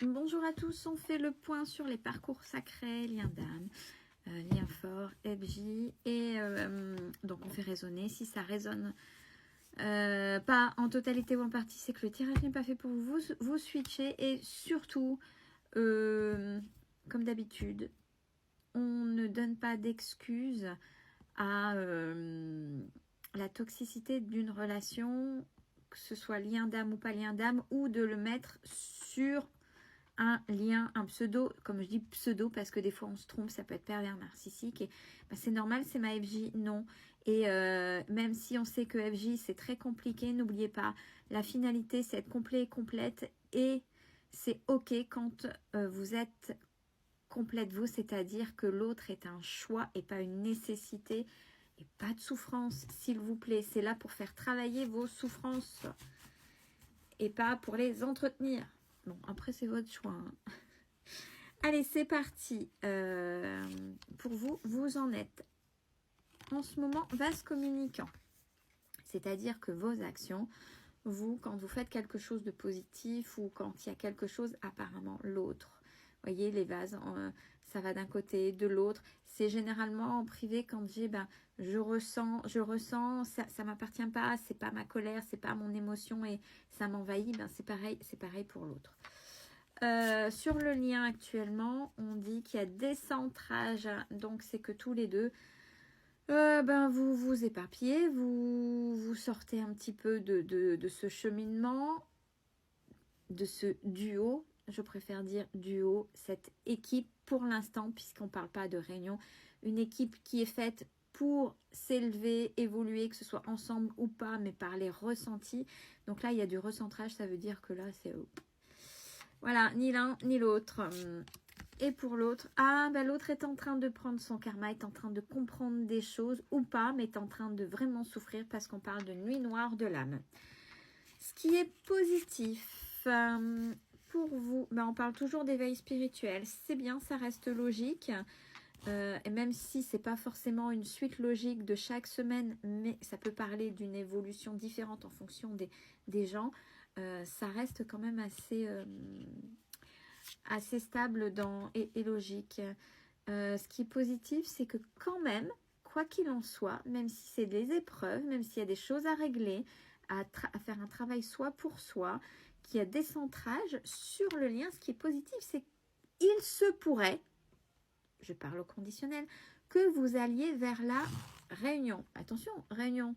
Bonjour à tous, on fait le point sur les parcours sacrés, lien d'âme, lien fort, FJ, et donc on fait résonner. Si ça résonne pas en totalité ou en partie, c'est que le tirage n'est pas fait pour vous. Vous switchez et surtout, comme d'habitude, on ne donne pas d'excuses à la toxicité d'une relation, que ce soit lien d'âme ou pas lien d'âme, ou de le mettre sur un lien, un pseudo, comme je dis pseudo parce que des fois on se trompe, ça peut être pervers narcissique, et bah, c'est normal, c'est ma FJ, non. Et même si on sait que FJ c'est très compliqué, n'oubliez pas, la finalité c'est être complet et complète, et c'est ok quand vous êtes complète vous, c'est-à-dire que l'autre est un choix et pas une nécessité, et pas de souffrance, s'il vous plaît, c'est là pour faire travailler vos souffrances et pas pour les entretenir. Bon, après, c'est votre choix. Hein. Allez, c'est parti. Pour vous, vous en êtes en ce moment vase communicant. C'est-à-dire que vos actions, vous, quand vous faites quelque chose de positif ou quand il y a quelque chose, apparemment, l'autre. Vous voyez, les vases, ça va d'un côté, de l'autre. C'est généralement en privé quand j'ai, je ressens, ça ne m'appartient pas, c'est pas ma colère, c'est pas mon émotion et ça m'envahit, c'est pareil pour l'autre. Sur le lien actuellement, on dit qu'il y a décentrage, donc c'est que tous les deux, vous vous éparpillez, vous sortez un petit peu de ce cheminement, de ce duo, je préfère dire duo, cette équipe pour l'instant, puisqu'on ne parle pas de réunion, une équipe qui est faite pour s'élever, évoluer, que ce soit ensemble ou pas, mais par les ressentis. Donc là, il y a du recentrage, ça veut dire que là, c'est... Voilà, ni l'un ni l'autre. Et pour l'autre, l'autre est en train de prendre son karma, est en train de comprendre des choses ou pas, mais est en train de vraiment souffrir parce qu'on parle de nuit noire de l'âme. Ce qui est positif pour vous, on parle toujours d'éveil spirituel. C'est bien, ça reste logique. Et même si c'est pas forcément une suite logique de chaque semaine, mais ça peut parler d'une évolution différente en fonction des gens, ça reste quand même assez stable et logique. Ce qui est positif, c'est que quand même, quoi qu'il en soit, même si c'est des épreuves, même s'il y a des choses à régler, à faire un travail soi pour soi, qu'il y a des centrages sur le lien, ce qui est positif, c'est qu'il se pourrait, je parle au conditionnel, que vous alliez vers la réunion. Attention, réunion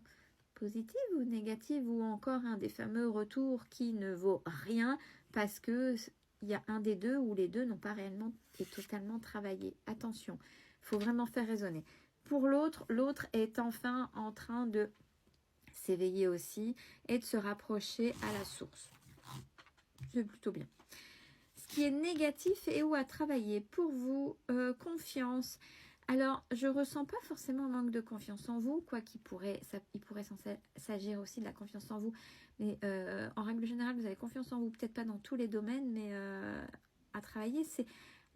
positive ou négative, ou encore un des fameux retours qui ne vaut rien parce que il y a un des deux ou les deux n'ont pas réellement et totalement travaillé. Attention, il faut vraiment faire raisonner. Pour l'autre, l'autre est enfin en train de s'éveiller aussi et de se rapprocher à la source. C'est plutôt bien. Ce qui est négatif et où à travailler pour vous, confiance. Alors, je ressens pas forcément un manque de confiance en vous, quoi qu'il pourrait, il pourrait s'agir aussi de la confiance en vous. Mais en règle générale, vous avez confiance en vous, peut-être pas dans tous les domaines, mais à travailler, c'est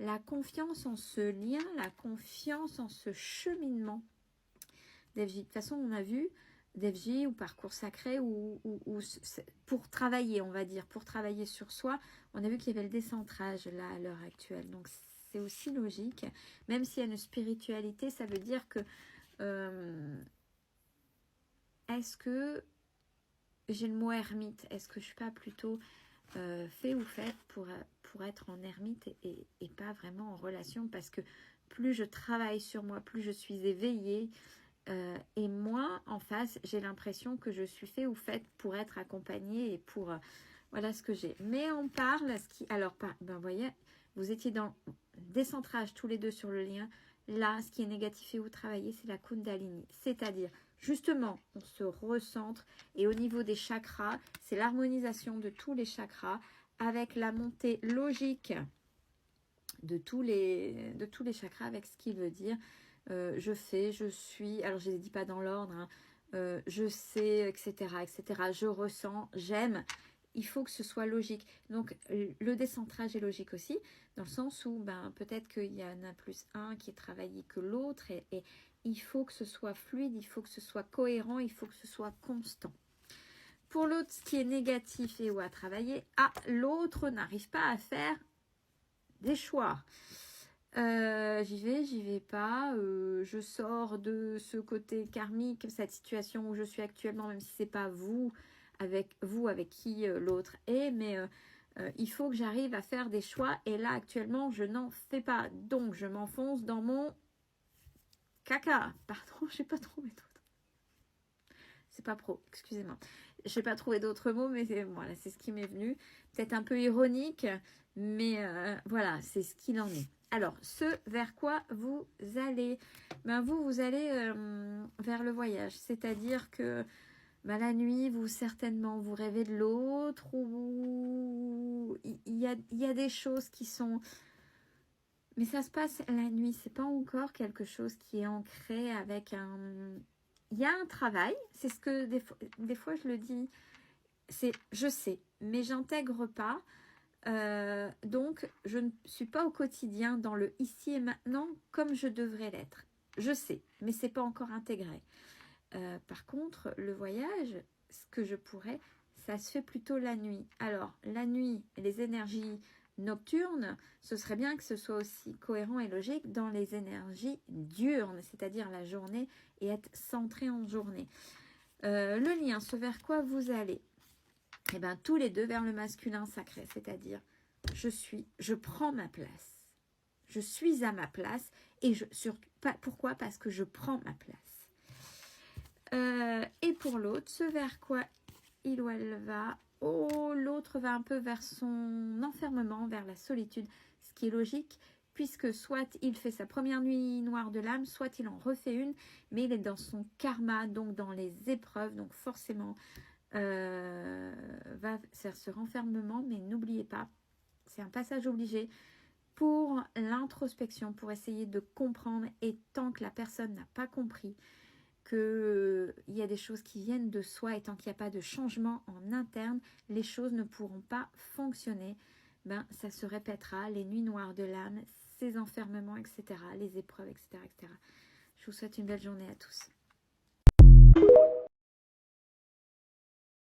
la confiance en ce lien, la confiance en ce cheminement. De toute façon, on a vu d'FJ ou parcours sacré ou pour travailler, on va dire, pour travailler sur soi, on a vu qu'il y avait le décentrage là à l'heure actuelle. Donc c'est aussi logique, même s'il y a une spiritualité, ça veut dire que est-ce que j'ai le mot ermite, est-ce que je ne suis pas plutôt fait ou faite pour être en ermite et pas vraiment en relation, parce que plus je travaille sur moi, plus je suis éveillée, et moi, en face, j'ai l'impression que je suis fait ou faite pour être accompagnée et pour... voilà ce que j'ai. Mais on parle... Alors, vous voyez, vous étiez dans décentrage tous les deux sur le lien. Là, ce qui est négatif et où travailler, c'est la Kundalini. C'est-à-dire, justement, on se recentre. Et au niveau des chakras, c'est l'harmonisation de tous les chakras avec la montée logique de tous les chakras, avec ce qui veut dire... je fais, je suis, alors je ne les dis pas dans l'ordre, hein, je sais, etc., etc., je ressens, j'aime, il faut que ce soit logique. Donc le décentrage est logique aussi, dans le sens où peut-être qu'il y en a plus un qui est travaillé que l'autre, et il faut que ce soit fluide, il faut que ce soit cohérent, il faut que ce soit constant. Pour l'autre, ce qui est négatif et où à travailler, l'autre n'arrive pas à faire des choix. J'y vais pas. Je sors de ce côté karmique, cette situation où je suis actuellement, même si c'est pas vous avec qui l'autre est, mais il faut que j'arrive à faire des choix. Et là, actuellement, je n'en fais pas. Donc, je m'enfonce dans mon caca. Pardon, j'ai pas trouvé d'autre. C'est pas pro, excusez-moi. Je n'ai pas trouvé d'autres mots, mais voilà, c'est ce qui m'est venu. Peut-être un peu ironique, mais voilà, c'est ce qu'il en est. Alors, ce vers quoi vous allez, ben vous allez vers le voyage. C'est-à-dire que ben, la nuit, vous certainement, vous rêvez de l'autre, ou il y a des choses qui sont... Mais ça se passe la nuit, c'est pas encore quelque chose qui est ancré avec un... Il y a un travail, c'est ce que des fois je le dis, c'est je sais, mais j'intègre pas. Donc, je ne suis pas au quotidien dans le ici et maintenant comme je devrais l'être. Je sais, mais c'est pas encore intégré. Par contre, le voyage, ce que je pourrais, ça se fait plutôt la nuit. Alors, la nuit, les énergies nocturnes, ce serait bien que ce soit aussi cohérent et logique dans les énergies diurnes, c'est-à-dire la journée et être centré en journée. Le lien, ce vers quoi vous allez, et bien tous les deux vers le masculin sacré, c'est-à-dire je prends ma place, je suis à ma place et pourquoi? Parce que je prends ma place. Et pour l'autre, ce vers quoi il ou elle va, l'autre va un peu vers son enfermement, vers la solitude, ce qui est logique puisque soit il fait sa première nuit noire de l'âme, soit il en refait une, mais il est dans son karma, donc dans les épreuves, donc forcément va faire ce renfermement, mais n'oubliez pas, c'est un passage obligé pour l'introspection, pour essayer de comprendre, et tant que la personne n'a pas compris qu'il y a des choses qui viennent de soi, et tant qu'il n'y a pas de changement en interne, les choses ne pourront pas fonctionner. Ben, ça se répétera, les nuits noires de l'âme, ces enfermements, etc., les épreuves, etc., etc. Je vous souhaite une belle journée à tous.